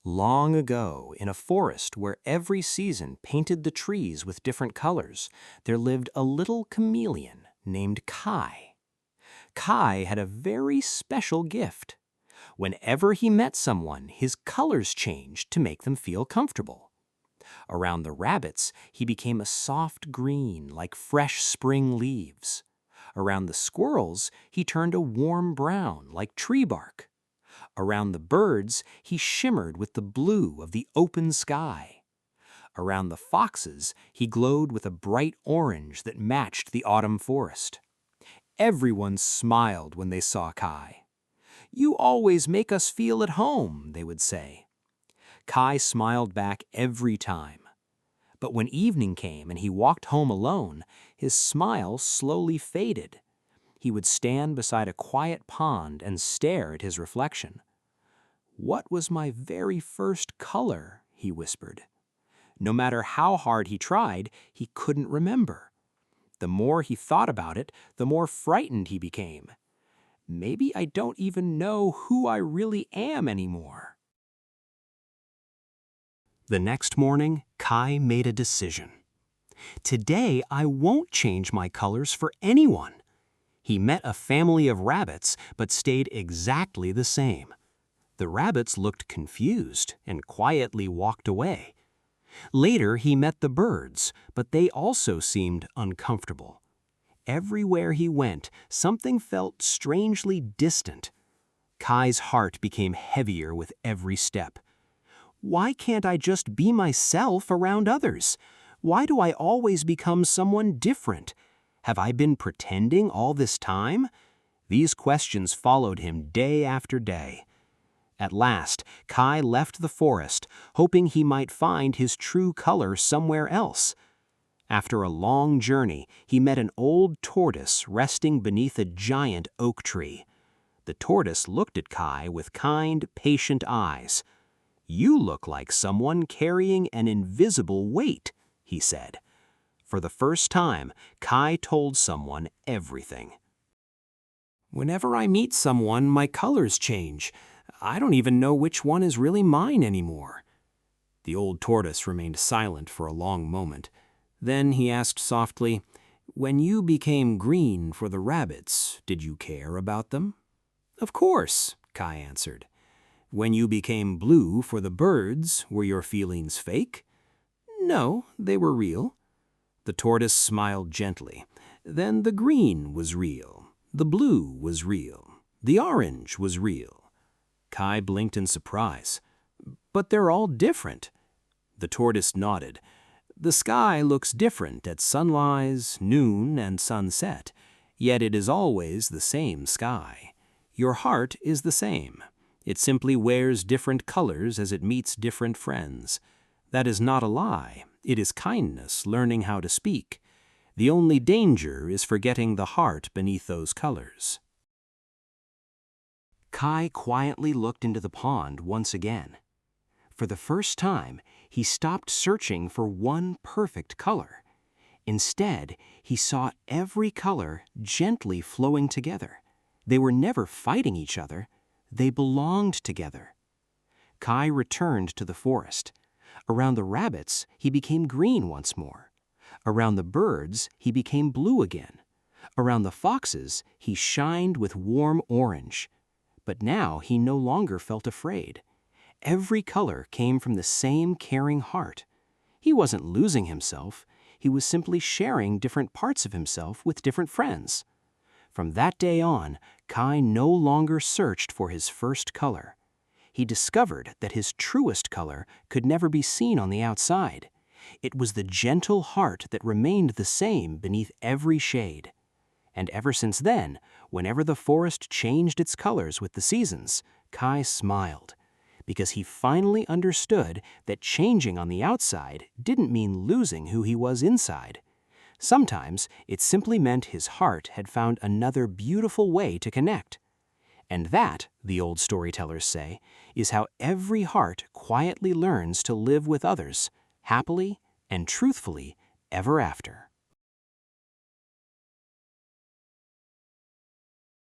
Long ago, in a forest where every season painted the trees with different colors, there lived a little chameleon named Kai. Kai had a very special gift. Whenever he met someone, his colors changed to make them feel comfortable. Around the rabbits, he became a soft green like fresh spring leaves. Around the squirrels, he turned a warm brown like tree bark. Around the birds, he shimmered with the blue of the open sky. Around the foxes, he glowed with a bright orange that matched the autumn forest. Everyone smiled when they saw Kai. "You always make us feel at home," they would say. Kai smiled back every time. But when evening came and he walked home alone, his smile slowly faded. He would stand beside a quiet pond and stare at his reflection. "What was my very first color?" he whispered. No matter how hard he tried, he couldn't remember. The more he thought about it, the more frightened he became. "Maybe I don't even know who I really am anymore." The next morning, Kai made a decision. "Today, I won't change my colors for anyone." He met a family of rabbits, but stayed exactly the same. The rabbits looked confused and quietly walked away. Later, he met the birds, but they also seemed uncomfortable. Everywhere he went, something felt strangely distant. Kai's heart became heavier with every step. "Why can't I just be myself around others? Why do I always become someone different? Have I been pretending all this time?" These questions followed him day after day. At last, Kai left the forest, hoping he might find his true color somewhere else. After a long journey, he met an old tortoise resting beneath a giant oak tree. The tortoise looked at Kai with kind, patient eyes. "You look like someone carrying an invisible weight," he said. For the first time, Kai told someone everything. "Whenever I meet someone, my colors change. I don't even know which one is really mine anymore." The old tortoise remained silent for a long moment. Then he asked softly, "When you became green for the rabbits, did you care about them?" "Of course," Kai answered. "When you became blue for the birds, were your feelings fake?" "No, they were real." The tortoise smiled gently. "Then the green was real. The blue was real. The orange was real." Kai blinked in surprise. "But they're all different." The tortoise nodded. "The sky looks different at sunrise, noon, and sunset, yet it is always the same sky. Your heart is the same. It simply wears different colors as it meets different friends. That is not a lie. It is kindness learning how to speak. The only danger is forgetting the heart beneath those colors." Kai quietly looked into the pond once again. For the first time, he stopped searching for one perfect color. Instead, he saw every color gently flowing together. They were never fighting each other. They belonged together. Kai returned to the forest. Around the rabbits, he became green once more. Around the birds, he became blue again. Around the foxes, he shined with warm orange. But now he no longer felt afraid. Every color came from the same caring heart. He wasn't losing himself. He was simply sharing different parts of himself with different friends. From that day on, Kai no longer searched for his first color. He discovered that his truest color could never be seen on the outside. It was the gentle heart that remained the same beneath every shade. And ever since then, whenever the forest changed its colors with the seasons, Kai smiled, because he finally understood that changing on the outside didn't mean losing who he was inside. Sometimes it simply meant his heart had found another beautiful way to connect. And that, the old storytellers say, is how every heart quietly learns to live with others, happily and truthfully ever after.